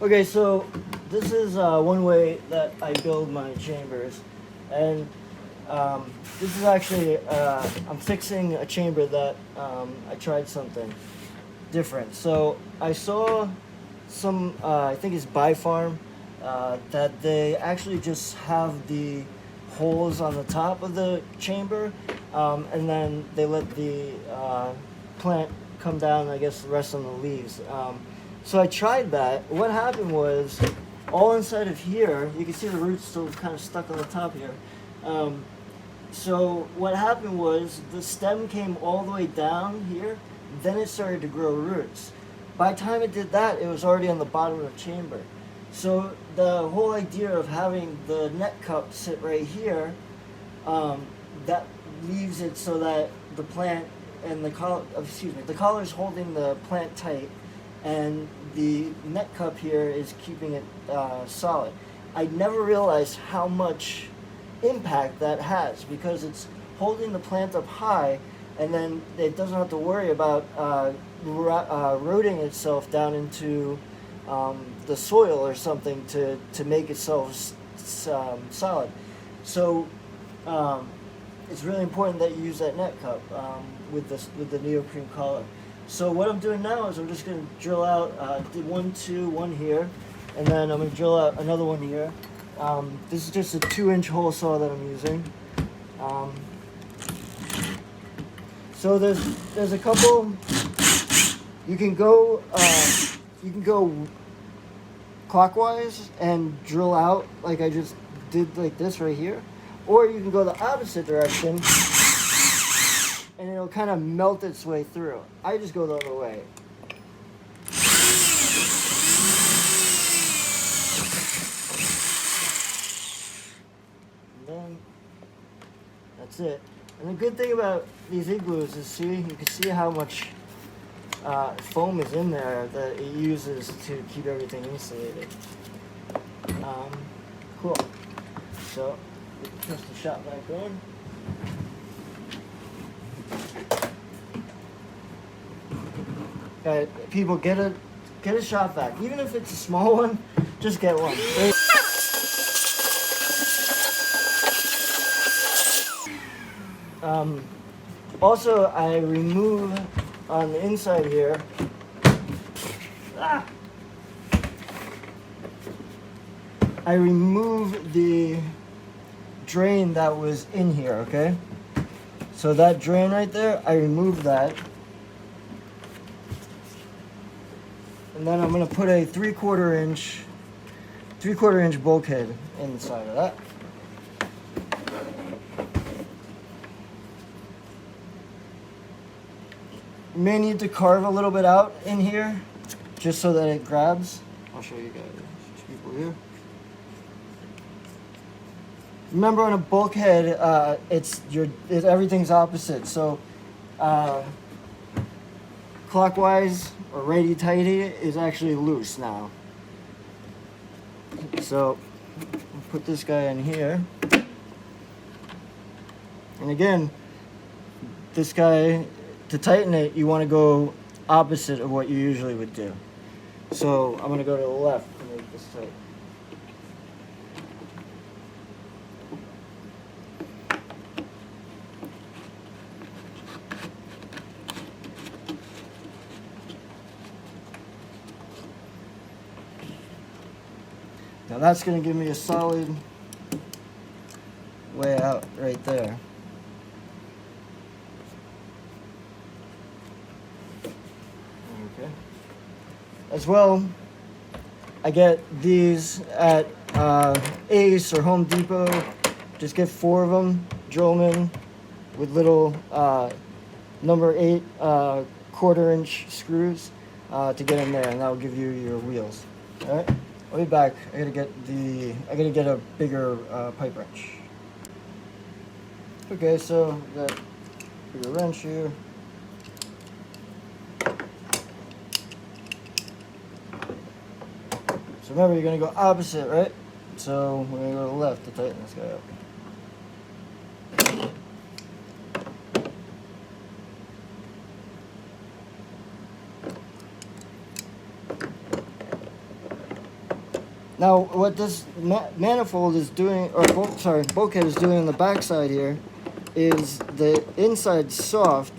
Okay, so this is one way that I build my chambers, and this is actually I'm fixing a chamber that I tried something different. So I saw some I think it's Bifarm that they actually just have the holes on the top of the chamber, and then they let the plant come down. I guess the rest on the leaves. So I tried that. What happened was, all inside of here, you can see the roots still kind of stuck on the top here. So what happened was the stem came all the way down here, then it started to grow roots. By the time it did that, it was already on the bottom of the chamber. So the whole idea of having the net cup sit right here, that leaves it so that the plant and the collar is holding the plant tight, and the net cup here is keeping it solid. I never realized how much impact that has, because it's holding the plant up high, and then it doesn't have to worry about rooting itself down into the soil or something to make itself solid. So it's really important that you use that net cup with the neoprene collar. So what I'm doing now is I'm just going to drill out, did 1, 2, 1 here, and then I'm going to drill out another one here. This is just a 2-inch hole saw that I'm using. So there's a couple. You can go clockwise and drill out like I just did, like this right here, or you can go the opposite direction and it'll kind of melt its way through. I just go the other way. And then that's it. And the good thing about these igloos is, you can see how much foam is in there that it uses to keep everything insulated. Cool. So, press the shot back on. People, get a shop vac. Even if it's a small one, just get one. Also, I remove on the inside here. I remove the drain that was in here. Okay. So that drain right there, I remove that. And then I'm going to put a 3/4 inch bulkhead inside of that. You may need to carve a little bit out in here just so that it grabs. I'll show you guys. People here. Remember, on a bulkhead, everything's opposite. So clockwise or righty-tighty is actually loose now. So I'll put this guy in here. And again, this guy, to tighten it, you want to go opposite of what you usually would do. So I'm going to go to the left to make this tight. Now that's going to give me a solid way out right there. Okay. As well, I get these at Ace or Home Depot. Just get 4 of them, drill them in with little number 8 1/4 inch screws to get in there, and that will give you your wheels. All right. I'll be back. I gotta get a bigger pipe wrench. Okay, so got a bigger wrench here. So remember, you're gonna go opposite, right? So we're gonna go to the left to tighten this guy up. Now, what this manifold is doing, or bulkhead is doing on the backside here, is the inside soft.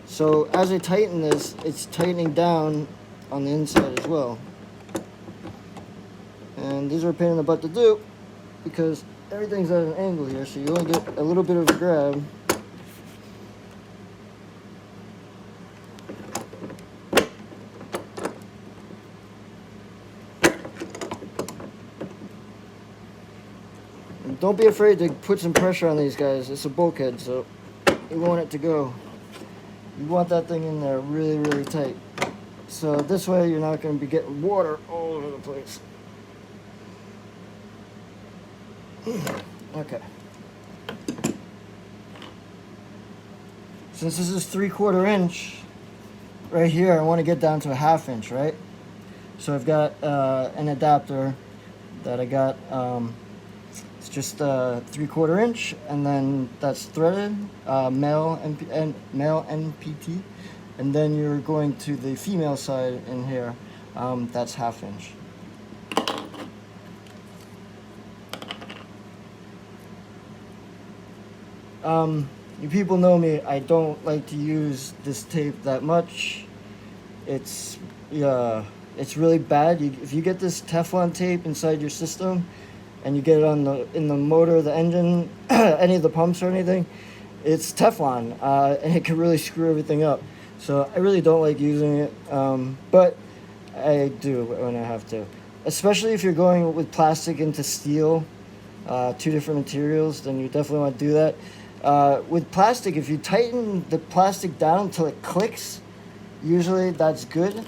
So as I tighten this, it's tightening down on the inside as well. And these are a pain in the butt to do because everything's at an angle here, so you only get a little bit of a grab. And don't be afraid to put some pressure on these guys. It's a bulkhead, so you want it to go. You want that thing in there really, really tight. So this way you're not going to be getting water all over the place. Okay. Since this is 3/4 inch right here, I want to get down to a 1/2 inch, right? So I've got an adapter that I got. It's just 3/4 inch, and then that's threaded, male NPT, and then you're going to the female side in here. That's 1/2 inch. You people know me, I don't like to use this tape that much. It's really bad. If you get this Teflon tape inside your system and you get it in the motor, the engine, any of the pumps or anything, it's Teflon, and it can really screw everything up. So I really don't like using it, but I do when I have to. Especially if you're going with plastic into steel, two different materials, then you definitely want to do that. With plastic, if you tighten the plastic down until it clicks, usually that's good.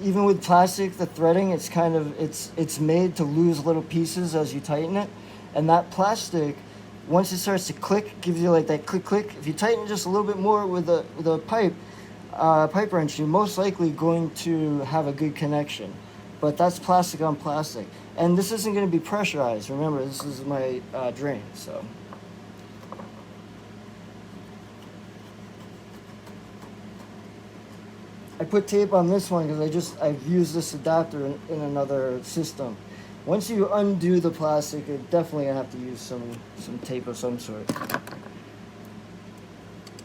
Even with plastic, the threading, it's made to lose little pieces as you tighten it. And that plastic, once it starts to click, gives you like that click. If you tighten just a little bit more with a pipe wrench, you're most likely going to have a good connection. But that's plastic on plastic. And this isn't going to be pressurized. Remember, this is my drain, so. I put tape on this one because I've used this adapter in another system. Once you undo the plastic, you're definitely going to have to use some tape of some sort.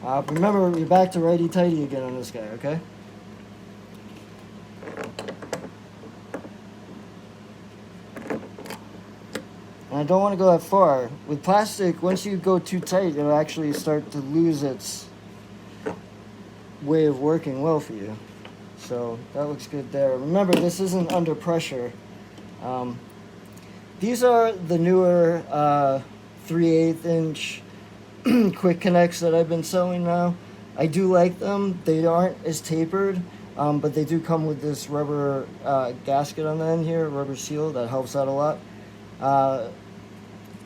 Remember, you're back to righty-tighty again on this guy, okay? And I don't want to go that far. With plastic, once you go too tight, it'll actually start to lose its way of working well for you. So that looks good there. Remember, this isn't under pressure. These are the newer 3/8 inch quick connects that I've been selling now. I do like them. They aren't as tapered, but they do come with this rubber gasket on the end here, rubber seal, that helps out a lot.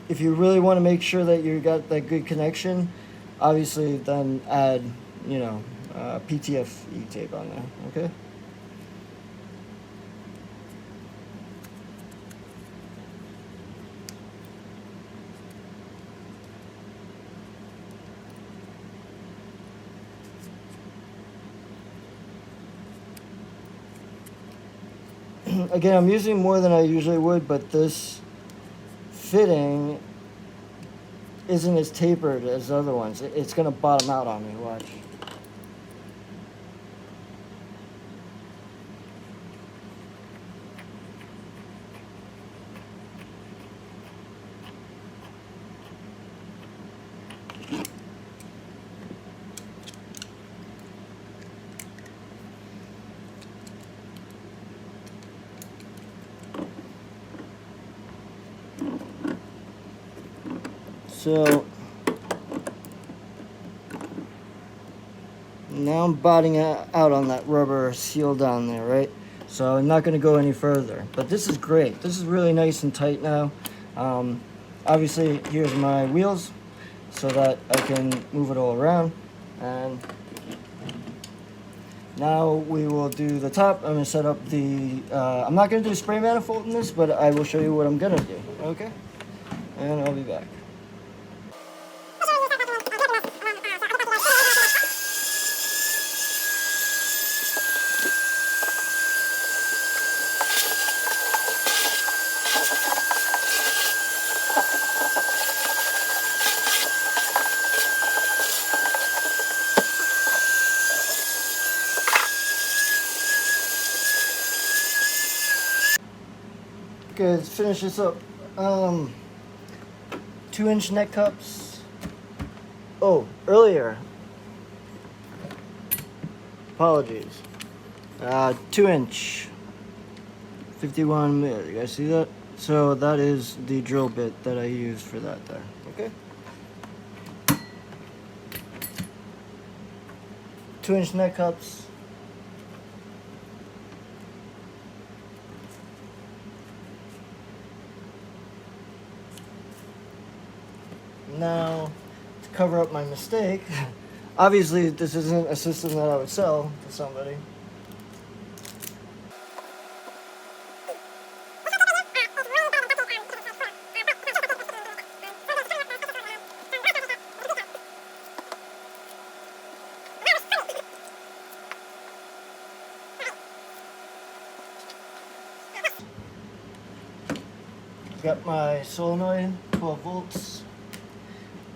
If you really want to make sure that you got that good connection, obviously then add, PTFE tape on there, okay? Again, I'm using more than I usually would, but this fitting isn't as tapered as the other ones. It's going to bottom out on me, watch. So now I'm bottoming out on that rubber seal down there, right? So I'm not going to go any further. But this is great. This is really nice and tight now. Obviously, here's my wheels so that I can move it all around. And now we will do the top. I'm going to set up the, I'm not going to do spray manifold in this, but I will show you what I'm going to do, okay? And I'll be back. Okay, let's finish this up. 2-inch neck cups. Oh, earlier. Apologies. 2-inch. 51 mil. You guys see that? So that is the drill bit that I used for that there. Okay. 2-inch neck cups. Now, to cover up my mistake, obviously this isn't a system that I would sell to somebody. Got my solenoid, 12 volts.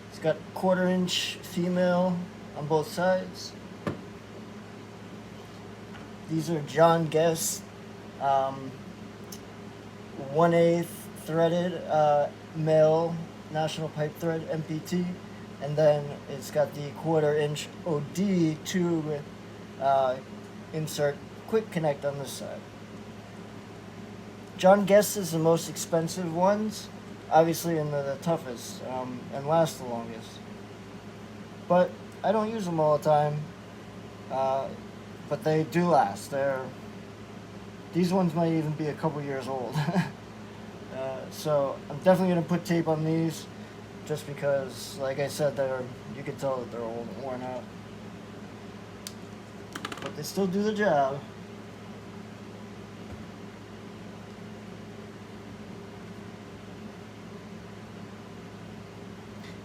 It's got 1/4-inch female on both sides. These are John Guest 1/8 threaded male national pipe thread MPT, and then it's got the 1/4-inch OD tube insert quick connect on this side. John Guest is the most expensive ones, obviously, and the toughest, and last the longest. But I don't use them all the time, but they do last. These ones might even be a couple years old. So I'm definitely going to put tape on these, just because, like I said, you can tell that they're old and worn out. But they still do the job.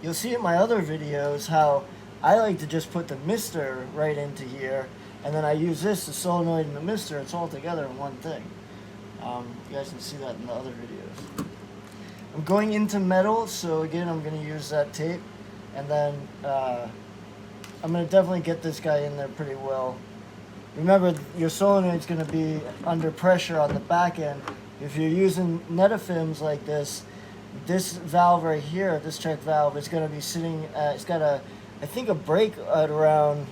You'll see in my other videos how I like to just put the mister right into here, and then I use this, the solenoid and the mister, it's all together in one thing. You guys can see that in the other videos. I'm going into metal, so again I'm going to use that tape, and then I'm going to definitely get this guy in there pretty well. Remember, your solenoid's going to be under pressure on the back end. If you're using Netafims like this valve right here, this check valve, is going to be sitting, it's got I think a break at around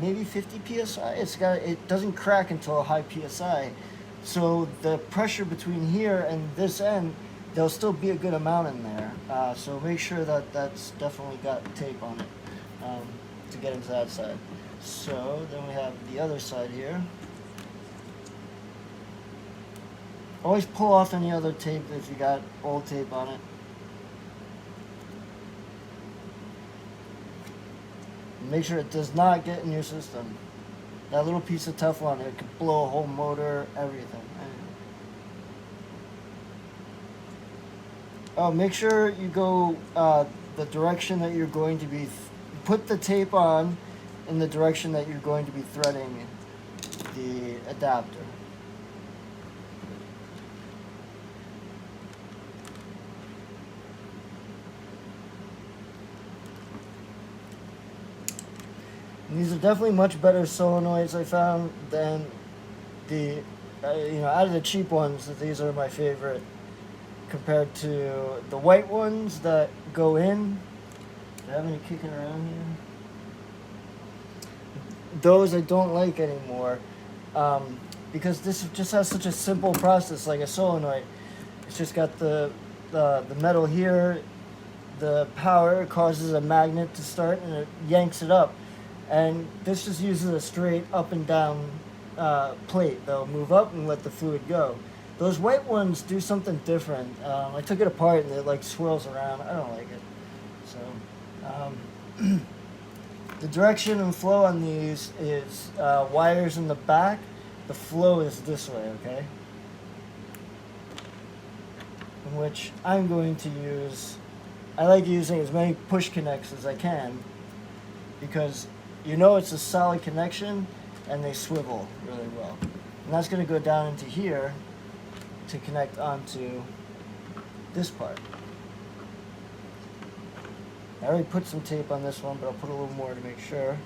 maybe 50 psi. It doesn't crack until a high psi. So the pressure between here and this end, there'll still be a good amount in there. So make sure that that's definitely got tape on it to get into that side. So then we have the other side here. Always pull off any other tape if you got old tape on it. Make sure it does not get in your system. That little piece of Teflon, it could blow a whole motor, everything. Oh, make sure you go the direction that you're going to be, put the tape on in the direction that you're going to be threading the adapter. And these are definitely much better solenoids I found than the, out of the cheap ones, these are my favorite compared to the white ones that go in. Do I have any kicking around here? Those I don't like anymore because this just has such a simple process like a solenoid. It's just got the metal here, the power causes a magnet to start and it yanks it up. And this just uses a straight up and down plate. They'll move up and let the fluid go. Those white ones do something different. I took it apart and it like swirls around. I don't like it. So the direction and flow on these is wires in the back. The flow is this way, okay? In which I'm going to use, I like using as many push connects as I can because you know it's a solid connection and they swivel really well. And that's going to go down into here to connect onto this part. I already put some tape on this one, but I'll put a little more to make sure.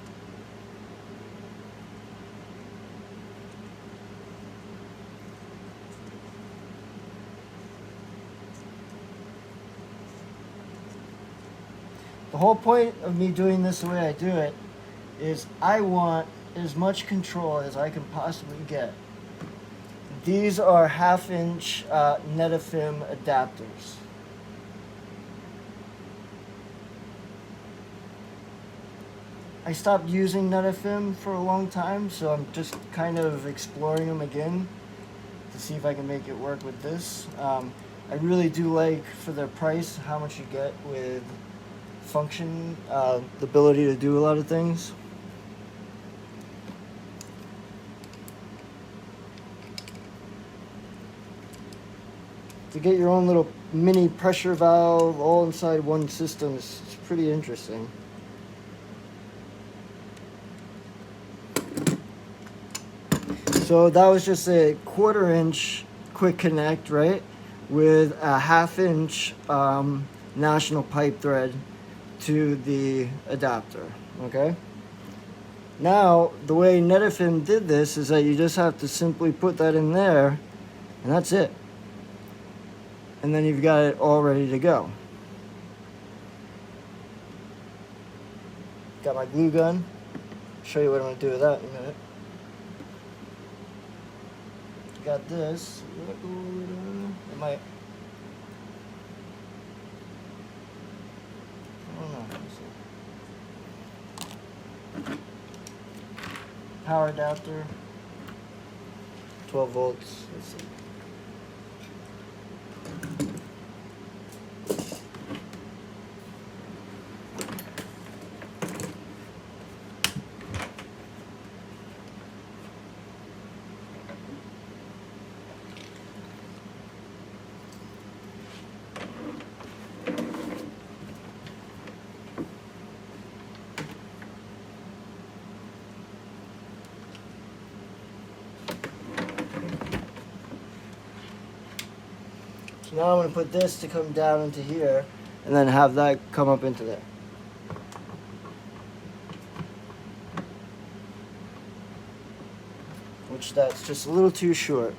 The whole point of me doing this the way I do it is I want as much control as I can possibly get. These are 1/2-inch Netafim adapters. I stopped using Netafim for a long time, so I'm just kind of exploring them again to see if I can make it work with this. I really do like, for their price, how much you get with function, the ability to do a lot of things. To get your own little mini pressure valve all inside one system is pretty interesting. So that was just a 1/4-inch quick connect, right? With a 1/2-inch national pipe thread to the adapter, okay? Now, the way Netafim did this is that you just have to simply put that in there, and that's it. And then you've got it all ready to go. Got my glue gun. Show you what I'm going to do with that in a minute. Got this. It might. I don't know. Power adapter. 12 volts. Let's see. So now I'm going to put this to come down into here, and then have that come up into there. Which that's just a little too short.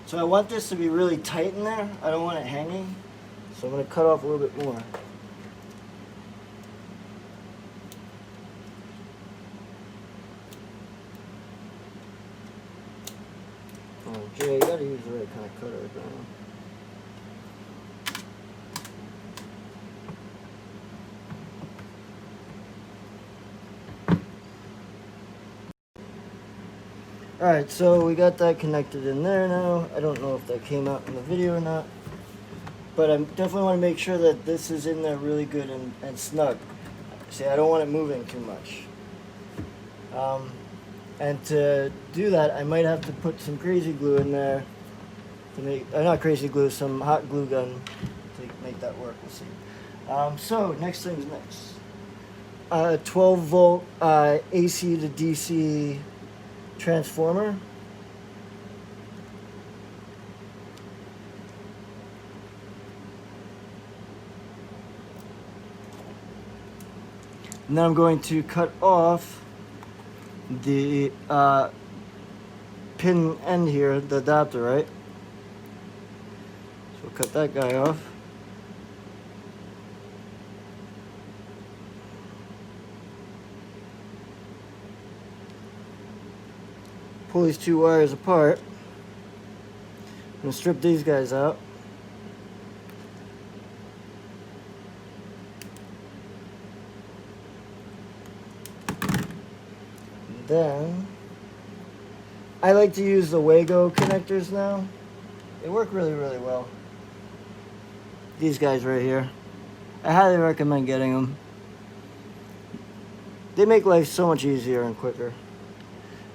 So I want this to be really tight in there. I don't want it hanging. So I'm going to cut off a little bit more. Oh, Jay, you got to use the right kind of cutter, bro. Alright, so we got that connected in there now. I don't know if that came out in the video or not. But I definitely want to make sure that this is in there really good and snug. See, I don't want it moving too much. And to do that, I might have to put some crazy glue in there. To make, not crazy glue, some hot glue gun to make that work. We'll see. So, next thing's next. 12 volt AC to DC transformer. And then I'm going to cut off the pin end here, the adapter, right? So we'll cut that guy off. Pull these two wires apart. I'm going to strip these guys out. And then I like to use the Wego connectors now. They work really, really well. These guys right here. I highly recommend getting them. They make life so much easier and quicker.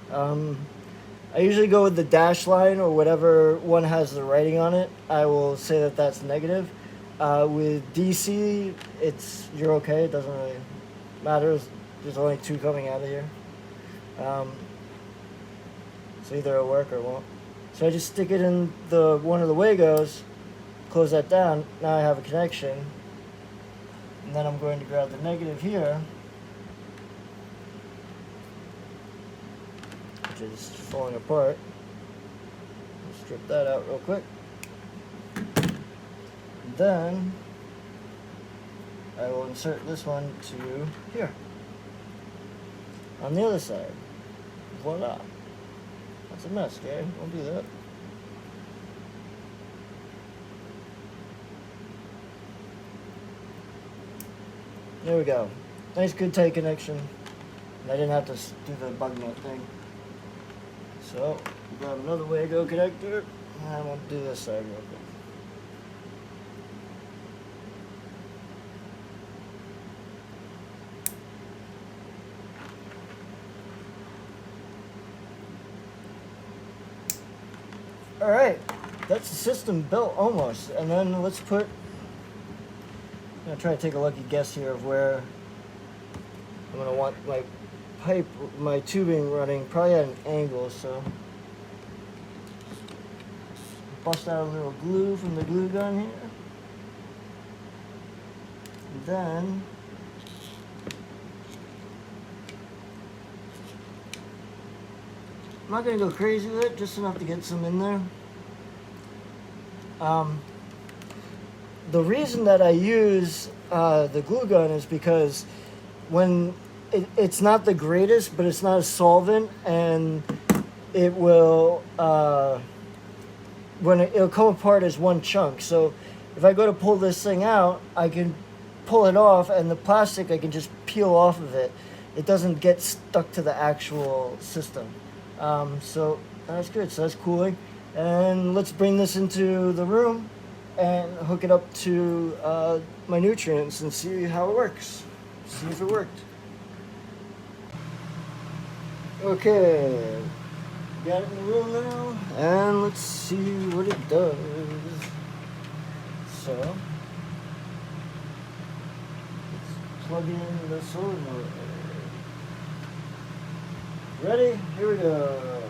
I usually go with the dash line or whatever one has the writing on it. I will say that that's negative. With DC, you're okay. It doesn't really matter. There's only 2 coming out of here. So either it'll work or it won't. So I just stick it in one of the Wegos, close that down. Now I have a connection. And then I'm going to grab the negative here, which is falling apart. I'll strip that out real quick. Then I will insert this one to here on the other side. Voila. That's a mess, Gary. Don't do that. There we go. Nice, good, tight connection. And I didn't have to do the bug nut thing. So, grab another Wego connector, and we'll do this side real quick. Alright, that's the system built almost. And then let's I'm going to try to take a lucky guess here of where I'm going to want my tubing running, probably at an angle, so bust out a little glue from the glue gun here. And then I'm not going to go crazy with it, just enough to get some in there. The reason that I use the glue gun is because when it's not the greatest, but it's not a solvent, and it will it'll come apart as one chunk. So if I go to pull this thing out, I can pull it off, and the plastic I can just peel off of it. It doesn't get stuck to the actual system. So that's good. So that's cooling. And let's bring this into the room and hook it up to my nutrients and see how it works. See if it worked. Okay, got it in the room now, and let's see what it does. So, let's plug in the solenoid. Ready? Here we go.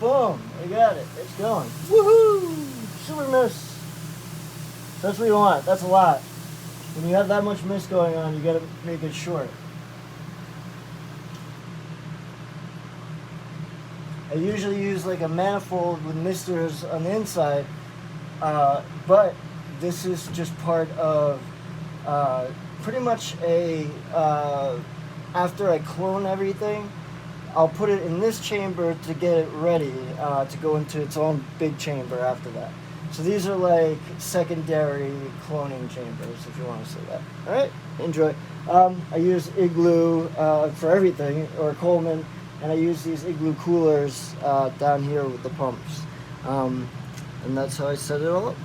Boom! We got it. It's going. Woohoo! Super mist. That's what you want. That's a lot. When you have that much mist going on, you gotta make it short. I usually use like a manifold with misters on the inside, but this is just part of pretty much after I clone everything, I'll put it in this chamber to get it ready to go into its own big chamber after that. So these are like secondary cloning chambers, if you want to say that. All right, enjoy. I use Igloo for everything, or Coleman, and I use these Igloo coolers down here with the pumps. And that's how I set it all up.